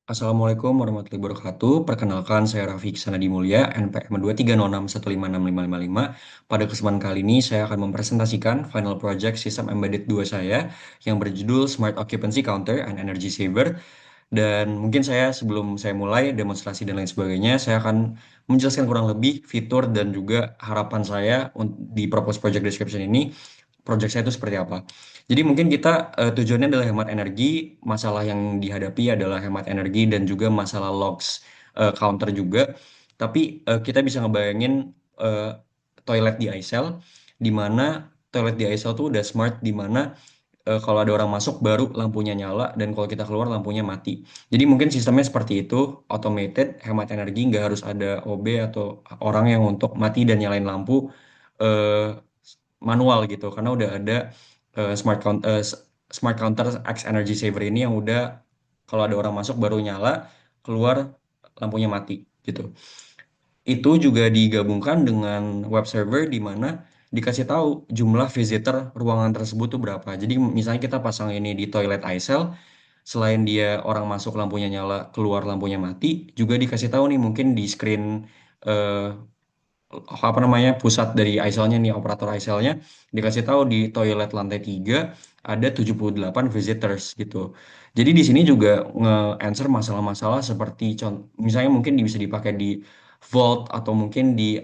Assalamualaikum warahmatullahi wabarakatuh. Perkenalkan, saya Raffi Sanadi Mulya, NPM 23061565555. Pada kesempatan kali ini, saya akan mempresentasikan final project sistem embedded 2 saya yang berjudul Smart Occupancy Counter and Energy Saver. Dan mungkin sebelum saya mulai demonstrasi dan lain sebagainya, saya akan menjelaskan kurang lebih fitur dan juga harapan saya di propose project description ini, project saya itu seperti apa. Jadi mungkin tujuannya adalah hemat energi, masalah yang dihadapi adalah hemat energi dan juga masalah logs counter juga. Tapi kita bisa ngebayangin eh, toilet di ISL, di mana toilet di ISL tuh udah smart, di mana kalau ada orang masuk baru lampunya nyala dan kalau kita keluar lampunya mati. Jadi mungkin sistemnya seperti itu, automated, hemat energi, nggak harus ada OB atau orang yang untuk mati dan nyalain lampu eh, manual gitu, karena udah ada smart counter X Energy Saver ini yang udah kalau ada orang masuk baru nyala, keluar lampunya mati gitu. Itu juga digabungkan dengan web server di mana dikasih tahu jumlah visitor ruangan tersebut tuh berapa. Jadi misalnya kita pasang ini di toilet ISL, selain dia orang masuk lampunya nyala, keluar lampunya mati, juga dikasih tahu nih mungkin di screen eh, apa namanya pusat dari ISL-nya nih, operator ISL-nya dikasih tahu di toilet lantai 3 ada 78 visitors gitu. Jadi di sini juga nge-answer masalah-masalah seperti misalnya mungkin bisa dipakai di vault atau mungkin di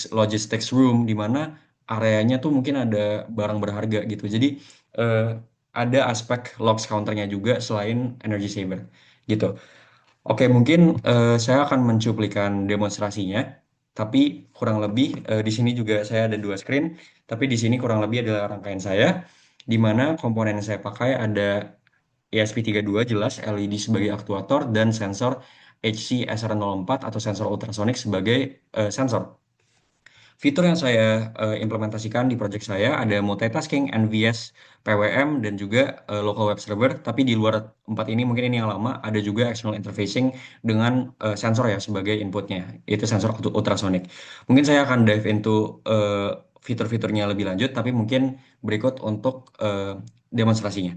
logistics room di mana areanya tuh mungkin ada barang berharga gitu. Jadi eh, ada aspek logs counternya juga selain energy saver gitu. Oke, mungkin saya akan mencuplikan demonstrasinya, tapi kurang lebih di sini juga saya ada dua screen, tapi di sini kurang lebih adalah rangkaian saya, di mana komponen yang saya pakai ada ESP32 jelas LED sebagai aktuator dan sensor HC SR04 atau sensor ultrasonic sebagai sensor. Fitur yang saya implementasikan di project saya ada multitasking, NVS, PWM, dan juga local web server. Tapi di luar empat ini, mungkin ini yang lama, ada juga external interfacing dengan sensor ya sebagai inputnya. Itu sensor ultrasonic. Mungkin saya akan dive into fitur-fiturnya lebih lanjut, tapi mungkin berikut untuk demonstrasinya.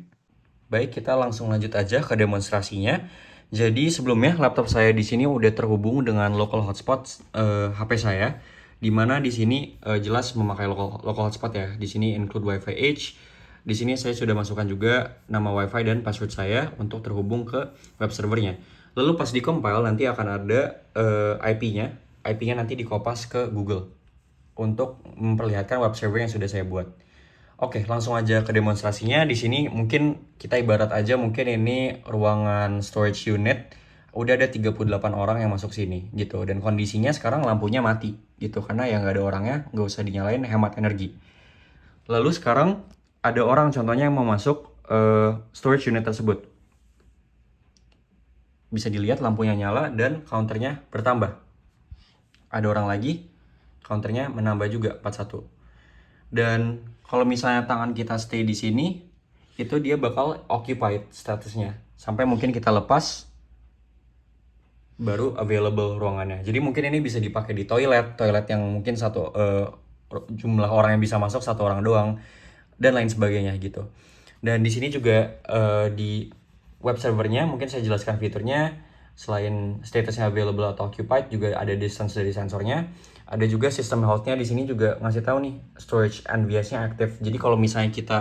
Baik, kita langsung lanjut aja ke demonstrasinya. Jadi sebelumnya laptop saya di sini udah terhubung dengan local hotspot HP saya, di mana di sini jelas memakai local hotspot ya. Di sini include Wi-Fi Edge. Di sini saya sudah masukkan juga nama Wi-Fi dan password saya untuk terhubung ke web servernya. Lalu pas di compile nanti akan ada IP-nya. IP-nya nanti dikopas ke Google untuk memperlihatkan web server yang sudah saya buat. Oke, langsung aja ke demonstrasinya. Di sini mungkin kita ibarat aja mungkin ini ruangan storage unit. Udah ada 38 orang yang masuk sini gitu. Dan kondisinya sekarang lampunya mati gitu. Karena ya nggak ada orangnya, nggak usah dinyalain, hemat energi. Lalu sekarang ada orang contohnya yang mau masuk storage unit tersebut. Bisa dilihat lampunya nyala dan counternya bertambah. Ada orang lagi, counternya menambah juga 41. Dan kalau misalnya tangan kita stay di sini, itu dia bakal occupied statusnya. Sampai mungkin kita lepas, baru available ruangannya. Jadi mungkin ini bisa dipakai di toilet yang mungkin jumlah orang yang bisa masuk satu orang doang, dan lain sebagainya gitu. Dan di sini juga di web servernya mungkin saya jelaskan fiturnya. Selain statusnya available atau occupied, juga ada distance dari sensornya. Ada juga sistem health-nya di sini juga ngasih tahu nih storage NVS-nya aktif. Jadi kalau misalnya kita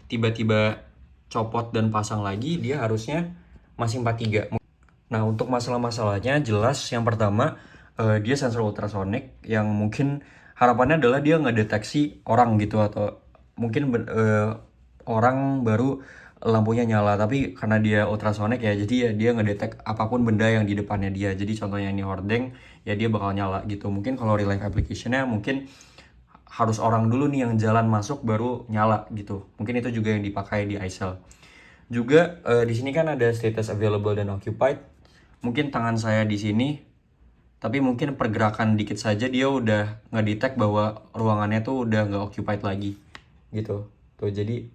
tiba-tiba copot dan pasang lagi, dia harusnya masih 43. Nah, untuk masalah-masalahnya jelas yang pertama dia sensor ultrasonic yang mungkin harapannya adalah dia ngedeteksi orang gitu atau mungkin orang baru lampunya nyala, tapi karena dia ultrasonic ya jadi ya dia ngedetek apapun benda yang di depannya dia. Jadi contohnya ini hordeng ya dia bakal nyala gitu. Mungkin kalau real life application-nya mungkin harus orang dulu nih yang jalan masuk baru nyala gitu. Mungkin itu juga yang dipakai di iCell. Juga di sini kan ada status available dan occupied. Mungkin tangan saya di sini, tapi mungkin pergerakan dikit saja dia udah ngedetect bahwa ruangannya tuh udah nggak occupied lagi, gitu. Tuh jadi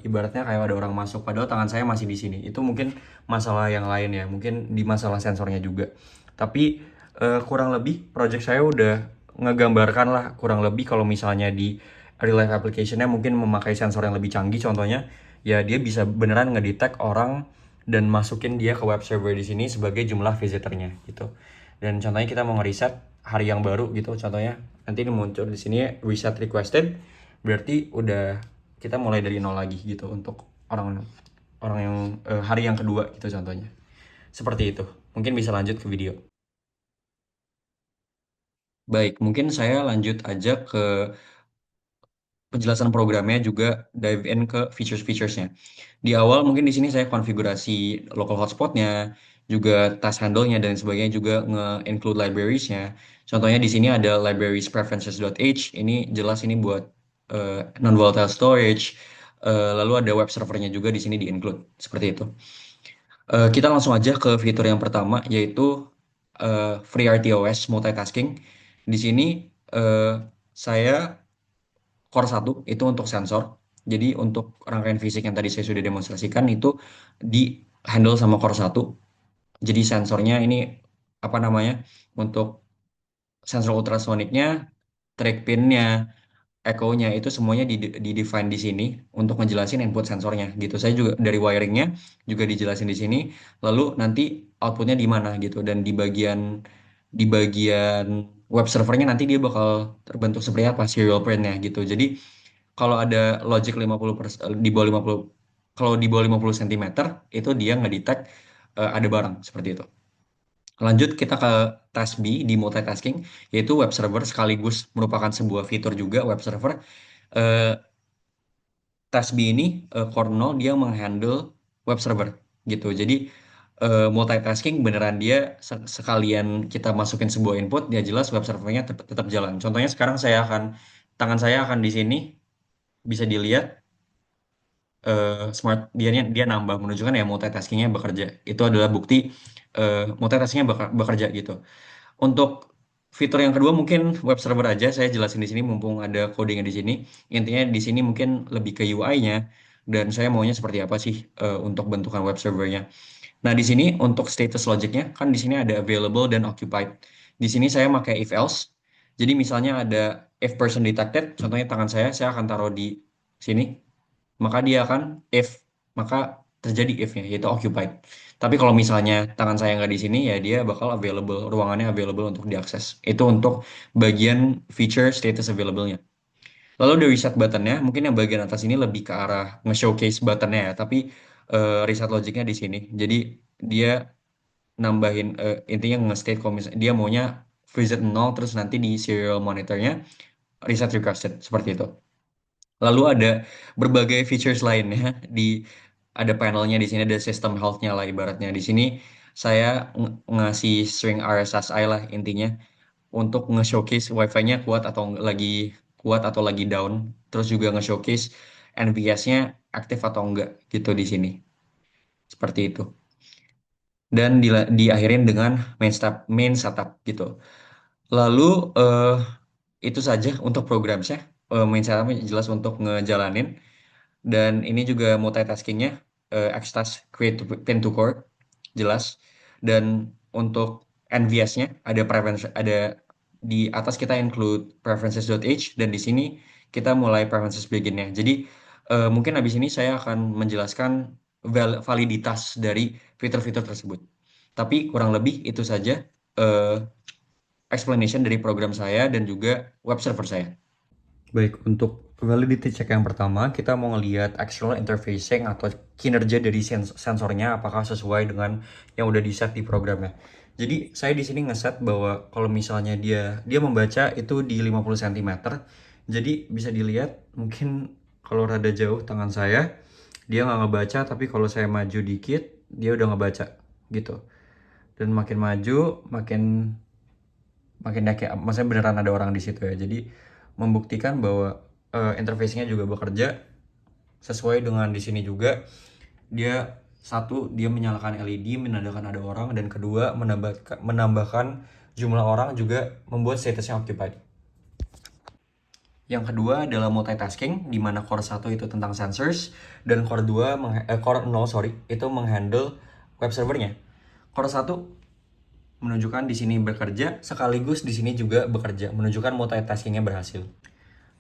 ibaratnya kayak ada orang masuk, padahal tangan saya masih di sini. Itu mungkin masalah yang lain ya, mungkin di masalah sensornya juga. Tapi kurang lebih project saya udah ngegambarkan lah kurang lebih kalau misalnya di real life application-nya mungkin memakai sensor yang lebih canggih, contohnya ya dia bisa beneran ngedetect orang dan masukin dia ke web server di sini sebagai jumlah visitornya gitu. Dan contohnya kita mau nge-reset hari yang baru gitu, contohnya nanti ini muncul di sini reset requested, berarti udah kita mulai dari nol lagi gitu untuk orang orang yang hari yang kedua gitu contohnya. Seperti itu. Mungkin bisa lanjut ke video. Baik, mungkin saya lanjut aja ke penjelasan programnya, juga dive in ke features-featuresnya. Di awal mungkin di sini saya konfigurasi local hotspotnya, juga task handle-nya dan sebagainya, juga nge-include libraries-nya. Contohnya di sini ada libraries preferences.h, ini jelas ini buat non-volatile storage. Lalu ada web servernya juga di sini di-include, seperti itu. Kita langsung aja ke fitur yang pertama, yaitu FreeRTOS multitasking. Di sini saya Core 1 itu untuk sensor. Jadi untuk rangkaian fisik yang tadi saya sudah demonstrasikan itu di handle sama Core 1. Jadi sensornya ini apa namanya? Untuk sensor ultrasoniknya, track pinnya, echo-nya itu semuanya di define di sini untuk ngejelasin input sensornya gitu. Saya juga dari wiringnya juga dijelasin di sini. Lalu nanti outputnya di mana gitu, dan di bagian web servernya nanti dia bakal terbentuk seperti apa serial print-nya gitu. Jadi kalau ada logic 50% di bawah 50, kalau di bawah 50 cm itu dia ngedetect ada barang seperti itu. Lanjut kita ke task B di multitasking, yaitu web server, sekaligus merupakan sebuah fitur juga web server. Eh, Task B ini core 0 dia menghandle web server gitu. Jadi multitasking beneran dia sekalian kita masukin sebuah input, dia jelas web servernya tetap jalan. Contohnya sekarang tangan saya akan di sini, bisa dilihat smart dia nambah, menunjukkan ya multitaskingnya bekerja. Itu adalah bukti multitaskingnya bekerja gitu. Untuk fitur yang kedua mungkin web server aja saya jelasin di sini mumpung ada codingnya di sini. Intinya di sini mungkin lebih ke UI-nya dan saya maunya seperti apa sih untuk bentukan web servernya. Nah, di sini untuk status logicnya kan di sini ada available dan occupied. Di sini saya pakai if else. Jadi misalnya ada if person detected, contohnya tangan saya akan taruh di sini, maka dia akan if, maka terjadi if-nya yaitu occupied. Tapi kalau misalnya tangan saya nggak di sini, ya dia bakal available, ruangannya available untuk diakses. Itu untuk bagian feature status available-nya. Lalu dari reset button-nya, mungkin yang bagian atas ini lebih ke arah nge-showcase button-nya ya, tapi reset logicnya di sini. Jadi dia nambahin intinya nge-state kalau misalnya dia maunya freeze 0, terus nanti di serial monitornya reset requested seperti itu. Lalu ada berbagai features lainnya ada panelnya di sini, ada sistem health-nya lah ibaratnya. Di sini saya ngasih string RSSI lah intinya untuk nge-showcase wifi-nya kuat atau lagi down. Terus juga nge-showcase NVS-nya aktif atau enggak gitu di sini. Seperti itu. Dan diakhirin dengan main setup gitu. Lalu itu saja untuk programnya. Main setupnya jelas untuk ngejalanin. Dan ini juga multitaskingnya Xtask create to pin to core jelas. Dan untuk NVS-nya ada di atas kita include preferences.h, dan di sini kita mulai preferences begin-nya. Jadi mungkin habis ini saya akan menjelaskan validitas dari fitur-fitur tersebut. Tapi kurang lebih itu saja eh, explanation dari program saya dan juga web server saya. Baik, untuk validity check yang pertama, kita mau ngelihat external interfacing atau kinerja dari sensornya apakah sesuai dengan yang udah di set di programnya. Jadi saya di sini ngeset bahwa kalau misalnya dia membaca itu di 50 cm. Jadi bisa dilihat mungkin kalau rada jauh tangan saya, dia nggak ngebaca, tapi kalau saya maju dikit, dia udah ngebaca gitu. Dan makin maju, makin kayak maksudnya beneran ada orang di situ ya. Jadi membuktikan bahwa interface-nya juga bekerja sesuai dengan di sini juga. Dia menyalakan LED menandakan ada orang, dan kedua menambahkan jumlah orang juga membuat statusnya occupied. Yang kedua adalah multitasking, di mana core 1 itu tentang sensors dan core 0 itu menghandle web servernya. Core 1 menunjukkan di sini bekerja, sekaligus di sini juga bekerja, menunjukkan multitaskingnya berhasil.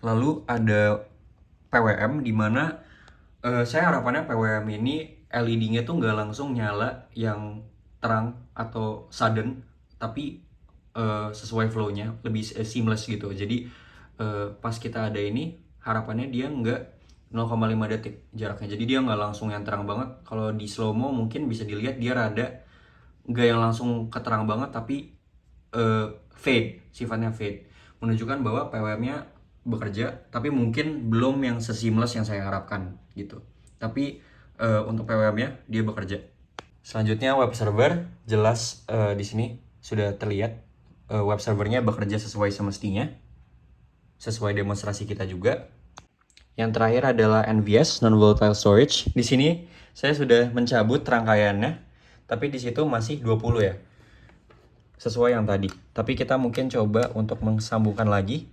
Lalu ada PWM, di mana saya harapannya PWM ini LED-nya tuh nggak langsung nyala yang terang atau sudden, tapi sesuai flow-nya, lebih seamless gitu. Jadi pas kita ada ini, harapannya dia nggak 0,5 detik jaraknya. Jadi dia nggak langsung yang terang banget. Kalau di slow mo mungkin bisa dilihat dia rada nggak yang langsung keterang banget, tapi fade, sifatnya fade. Menunjukkan bahwa PWM-nya bekerja, tapi mungkin belum yang seseamless yang saya harapkan gitu. Tapi untuk PWM-nya dia bekerja. Selanjutnya web server, jelas di sini sudah terlihat web servernya bekerja sesuai semestinya, sesuai demonstrasi kita juga. Yang terakhir adalah NVS, non-volatile storage. Di sini saya sudah mencabut rangkaiannya, tapi di situ masih 20 ya, sesuai yang tadi. Tapi kita mungkin coba untuk mensambungkan lagi.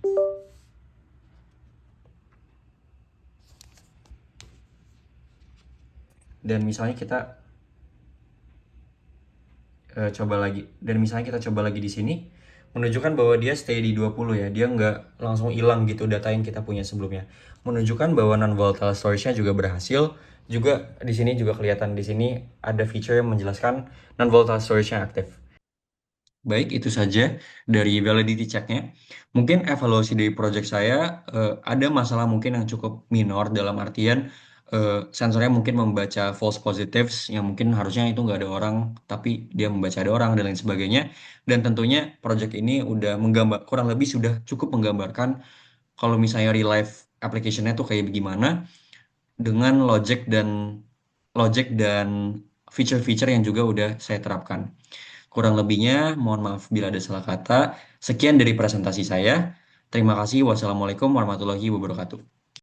Dan misalnya kita coba lagi. Dan misalnya kita coba lagi di sini, menunjukkan bahwa dia stay di 20 ya. Dia nggak langsung hilang gitu data yang kita punya sebelumnya. Menunjukkan bahwa non-volatile storage-nya juga berhasil. Juga di sini juga kelihatan di sini ada feature yang menjelaskan non-volatile storage-nya aktif. Baik, itu saja dari validity check-nya. Mungkin evaluasi dari project saya ada masalah mungkin yang cukup minor dalam artian sensornya mungkin membaca false positives yang mungkin harusnya itu nggak ada orang, tapi dia membaca ada orang dan lain sebagainya. Dan tentunya project ini udah menggambar, kurang lebih sudah cukup menggambarkan kalau misalnya real life application-nya tuh kayak gimana dengan logic dan feature-feature yang juga udah saya terapkan. Kurang lebihnya, mohon maaf bila ada salah kata. Sekian dari presentasi saya. Terima kasih. Wassalamualaikum warahmatullahi wabarakatuh.